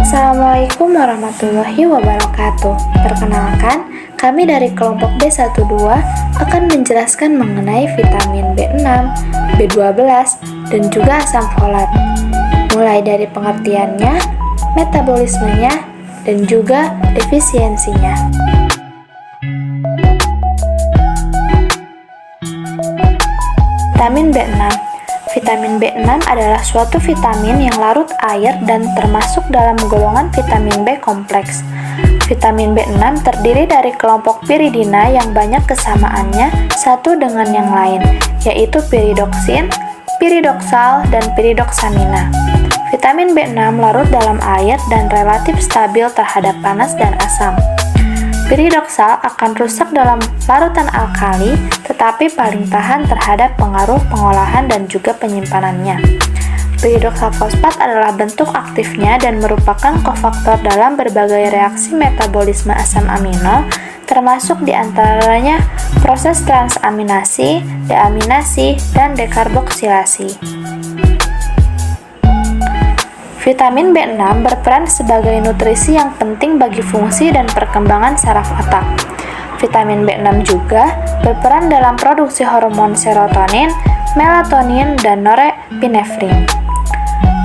Assalamualaikum warahmatullahi wabarakatuh. Perkenalkan, kami dari kelompok B12 akan menjelaskan mengenai vitamin B6, B12, dan juga asam folat. Mulai dari pengertiannya, metabolismenya, dan juga defisiensinya. Vitamin B6. Vitamin B6 adalah suatu vitamin yang larut air dan termasuk dalam golongan vitamin B kompleks. Vitamin B6 terdiri dari kelompok piridina yang banyak kesamaannya satu dengan yang lain, yaitu piridoksin, piridoksal, dan piridoksamina. Vitamin B6 larut dalam air dan relatif stabil terhadap panas dan asam. Piridoksal akan rusak dalam larutan alkali, tetapi paling tahan terhadap pengaruh pengolahan dan juga penyimpanannya. Piridoksal fosfat adalah bentuk aktifnya dan merupakan kofaktor dalam berbagai reaksi metabolisme asam amino, termasuk diantaranya proses transaminasi, deaminasi, dan dekarboksilasi. Vitamin B6 berperan sebagai nutrisi yang penting bagi fungsi dan perkembangan saraf otak. Vitamin B6 juga berperan dalam produksi hormon serotonin, melatonin, dan norepinefrin.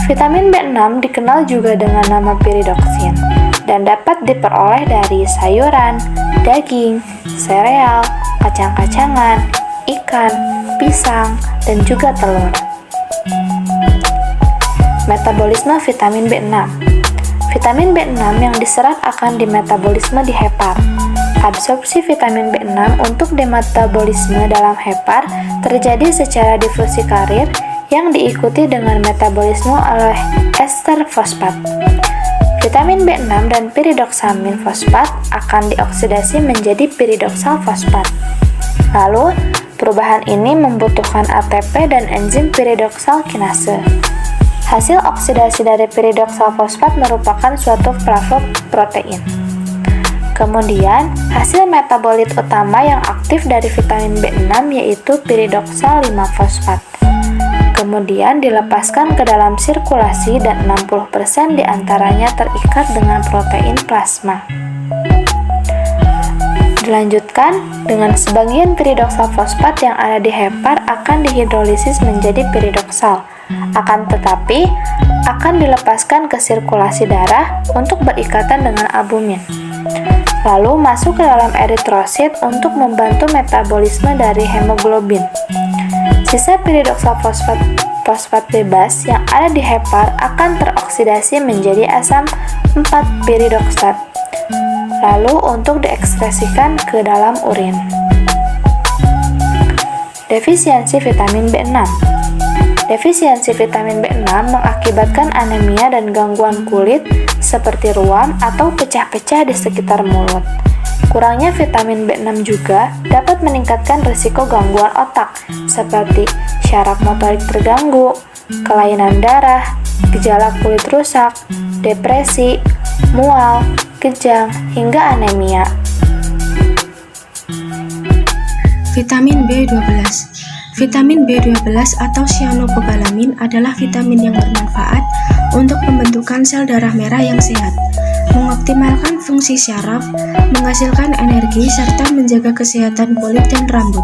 Vitamin B6 dikenal juga dengan nama piridoksin dan dapat diperoleh dari sayuran, daging, sereal, kacang-kacangan, ikan, pisang, dan juga telur. Metabolisme vitamin B6. Vitamin B6 yang diserap akan dimetabolisme di hepar. Absorpsi vitamin B6 untuk dimetabolisme dalam hepar terjadi secara difusi karir yang diikuti dengan metabolisme oleh ester fosfat. Vitamin B6 dan piridoksamin fosfat akan dioksidasi menjadi piridoksal fosfat. Lalu, perubahan ini membutuhkan ATP dan enzim piridoksal kinase. Hasil oksidasi dari piridoksal fosfat merupakan suatu flavoprotein. Kemudian, hasil metabolit utama yang aktif dari vitamin B6 yaitu piridoksal 5-fosfat. Kemudian dilepaskan ke dalam sirkulasi dan 60% diantaranya terikat dengan protein plasma. Dilanjutkan dengan sebagian piridoksal fosfat yang ada di hepar akan dihidrolisis menjadi piridoksal. Akan tetapi, akan dilepaskan ke sirkulasi darah untuk berikatan dengan albumin. Lalu masuk ke dalam eritrosit untuk membantu metabolisme dari hemoglobin. Sisa piridoksal fosfat bebas yang ada di hepar akan teroksidasi menjadi asam 4-piridoksat. Lalu untuk diekspresikan ke dalam urin. Defisiensi vitamin B6. Defisiensi vitamin B6 mengakibatkan anemia dan gangguan kulit seperti ruam atau pecah-pecah di sekitar mulut. Kurangnya vitamin B6 juga dapat meningkatkan risiko gangguan otak seperti syaraf motorik terganggu, kelainan darah, gejala kulit rusak, depresi, mual, kejang, hingga anemia. Vitamin B12. Vitamin B12 atau cyanokobalamin adalah vitamin yang bermanfaat untuk pembentukan sel darah merah yang sehat, mengoptimalkan fungsi syaraf, menghasilkan energi, serta menjaga kesehatan kulit dan rambut.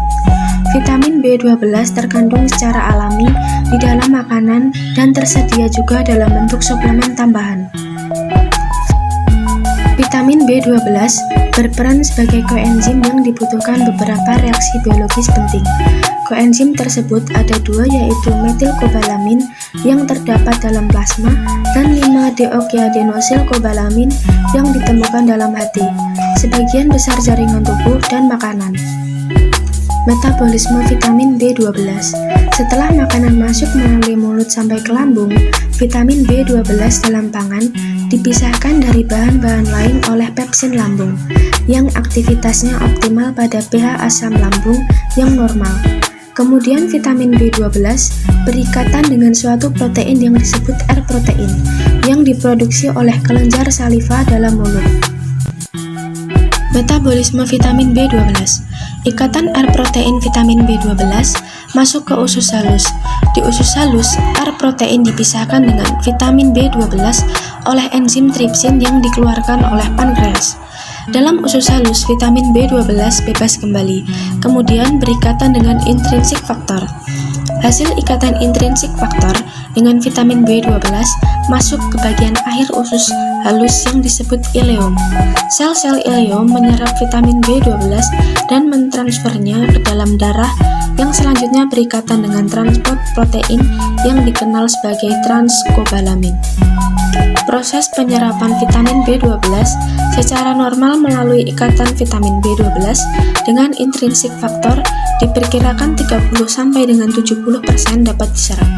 Vitamin B12 terkandung secara alami di dalam makanan dan tersedia juga dalam bentuk suplemen tambahan. Vitamin B12 berperan sebagai koenzim yang dibutuhkan beberapa reaksi biologis penting. Koenzim tersebut ada dua, yaitu metilkobalamin yang terdapat dalam plasma dan 5-deoksyadenosiilkobalamin yang ditemukan dalam hati, sebagian besar jaringan tubuh, dan makanan. Metabolisme vitamin B12. Setelah makanan masuk melalui mulut sampai ke lambung, vitamin B12 dalam pangan dipisahkan dari bahan-bahan lain oleh pepsin lambung, yang aktivitasnya optimal pada pH asam lambung yang normal. Kemudian vitamin B12 berikatan dengan suatu protein yang disebut R protein, yang diproduksi oleh kelenjar saliva dalam mulut. Metabolisme vitamin B12. Ikatan R protein vitamin B12 masuk ke usus halus. Di usus halus, R protein dipisahkan dengan vitamin B12 oleh enzim tripsin yang dikeluarkan oleh pankreas. Dalam usus halus, vitamin B12 bebas kembali, kemudian berikatan dengan intrinsik faktor. Hasil ikatan intrinsik faktor dengan vitamin B12 masuk ke bagian akhir usus halus yang disebut ileum. Sel-sel ileum menyerap vitamin B12 dan mentransfernya ke dalam darah yang selanjutnya berikatan dengan transport protein yang dikenal sebagai transkobalamin. Proses penyerapan vitamin B12 secara normal melalui ikatan vitamin B12 dengan intrinsik faktor diperkirakan 30 sampai dengan 70% dapat diserap.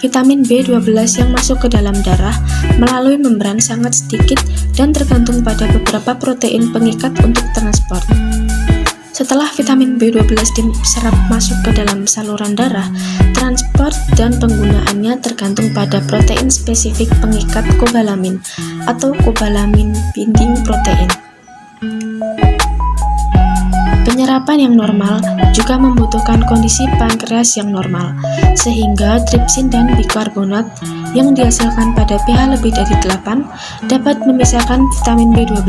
Vitamin B12 yang masuk ke dalam darah melalui membran sangat sedikit dan tergantung pada beberapa protein pengikat untuk transport. Setelah vitamin B12 diserap masuk ke dalam saluran darah, transport dan penggunaannya tergantung pada protein spesifik pengikat kobalamin atau kobalamin binding protein. Penyerapan yang normal juga membutuhkan kondisi pankreas yang normal, sehingga tripsin dan bikarbonat yang dihasilkan pada pH lebih dari 8 dapat memisahkan vitamin B12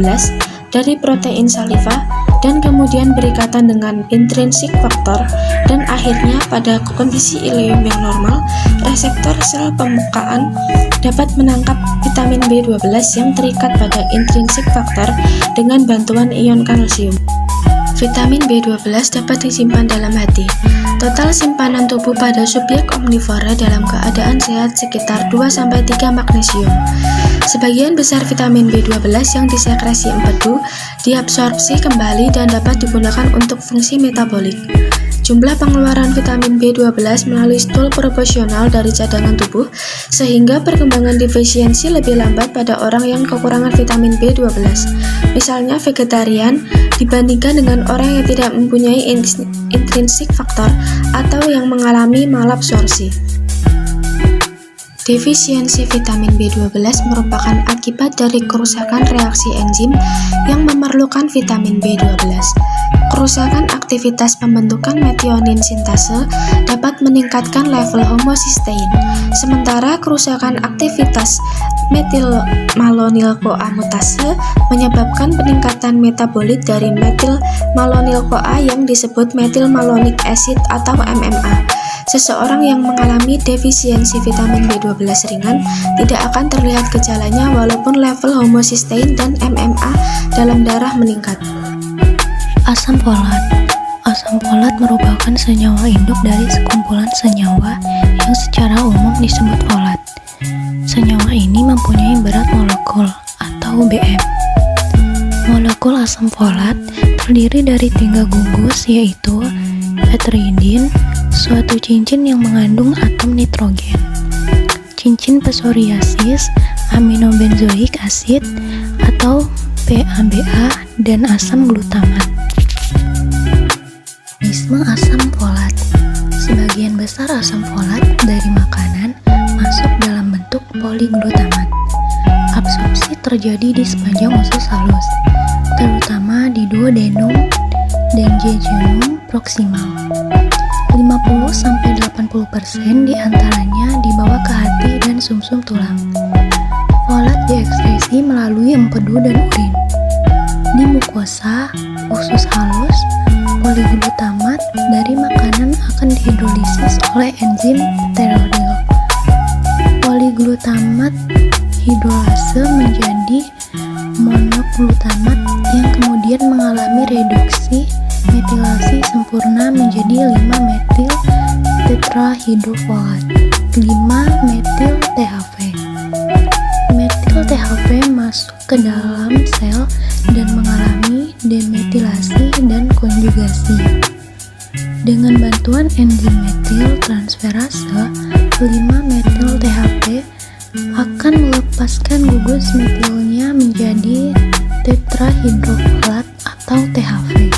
dari protein saliva dan kemudian berikatan dengan intrinsik faktor, dan akhirnya pada kondisi ileum yang normal, reseptor sel pembukaan dapat menangkap vitamin B12 yang terikat pada intrinsik faktor dengan bantuan ion kalsium. Vitamin B12 dapat disimpan dalam hati. Total simpanan tubuh pada subjek omnivora dalam keadaan sehat sekitar 2-3 magnesium. Sebagian besar vitamin B12 yang disekresi empedu diabsorpsi kembali dan dapat digunakan untuk fungsi metabolik. Jumlah pengeluaran vitamin B12 melalui stool proporsional dari cadangan tubuh, sehingga perkembangan defisiensi lebih lambat pada orang yang kekurangan vitamin B12, misalnya vegetarian, dibandingkan dengan orang yang tidak mempunyai intrinsik faktor atau yang mengalami malabsorpsi. Defisiensi vitamin B12 merupakan akibat dari kerusakan reaksi enzim yang memerlukan vitamin B12. Kerusakan aktivitas pembentukan metionin sintase dapat meningkatkan level homocysteine, sementara kerusakan aktivitas metilmalonyl-CoA mutase menyebabkan peningkatan metabolit dari metilmalonyl-CoA yang disebut methylmalonic acid atau MMA. Seseorang yang mengalami defisiensi vitamin B12 ringan tidak akan terlihat gejalanya walaupun level homocysteine dan MMA dalam darah meningkat. Asam folat. Asam folat merupakan senyawa induk dari sekumpulan senyawa yang secara umum disebut folat. Senyawa ini mempunyai berat molekul atau BM. Molekul asam folat terdiri dari 3 gugus, yaitu petridin, suatu cincin yang mengandung atom nitrogen, cincin psoriasis, aminobenzoik acid atau PABA, dan asam glutamat. Mekanisme asam folat. Sebagian besar asam folat dari makanan masuk dalam bentuk poliglutamat. Absorpsi terjadi di sepanjang usus halus, terutama di duodenum dan jejunum proksimal. 50-80% diantaranya dibawa ke hati dan sumsum tulang. Folat diekskresi melalui empedu dan urin. Di mukosa, usus halus, poliglutamat dari makanan akan dihidrolisis oleh enzim pterodyl. Poliglutamat hidrolase menjadi monoglutamat yang kemudian mengalami reduksi metilasi sempurna menjadi 5-metil tetrahidrofolat, 5-metil THP. Metil THP masuk ke dalam sel dan mengalami demetilasi dan konjugasi. Dengan bantuan enzim metil transferase, 5-metil THP akan melepaskan gugus metilnya menjadi tetrahidrofolat atau THP.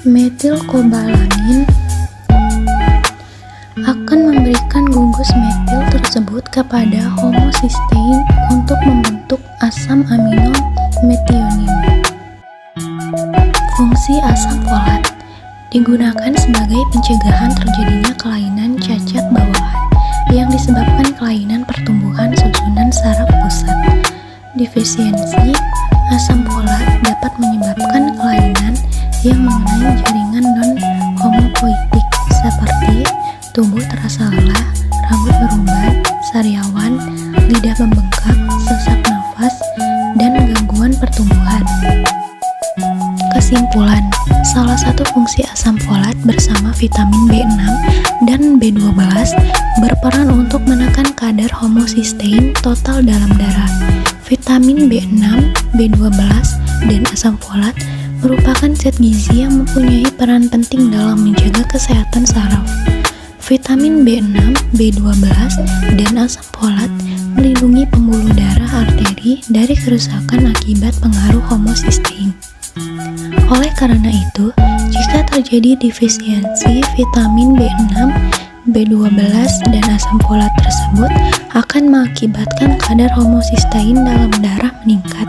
Metilkobalamin akan memberikan gugus metil tersebut kepada homocysteine untuk membentuk asam amino metionin. Fungsi asam folat digunakan sebagai pencegahan terjadinya kelainan cacat bawaan yang disebabkan kelainan pertumbuhan susu. susunan saraf pusat. Defisiensi asam folat dapat menyebabkan kelainan yang mengenai jaringan non-homopoietik seperti tubuh terasa lelah, rambut beruban, sariawan, lidah membengkak, sesak nafas, dan gangguan pertumbuhan. Kesimpulan, salah satu fungsi asam folat bersama vitamin B6 dan B12 berperan untuk menekan kadar homocysteine total dalam darah. Vitamin B6, B12, dan asam folat merupakan zat gizi yang mempunyai peran penting dalam menjaga kesehatan saraf. Vitamin B6, B12, dan asam folat melindungi pembuluh darah arteri dari kerusakan akibat pengaruh homocysteine. Oleh karena itu, jika terjadi defisiensi vitamin B6, B12, dan asam folat tersebut akan mengakibatkan kadar homocysteine dalam darah meningkat,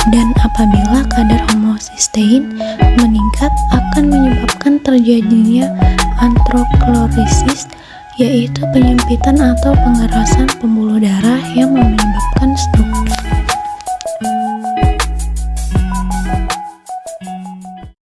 dan apabila kadar homocysteine meningkat akan menyebabkan terjadinya atherosclerosis, yaitu penyempitan atau pengerasan pembuluh darah yang menyebabkan stroke.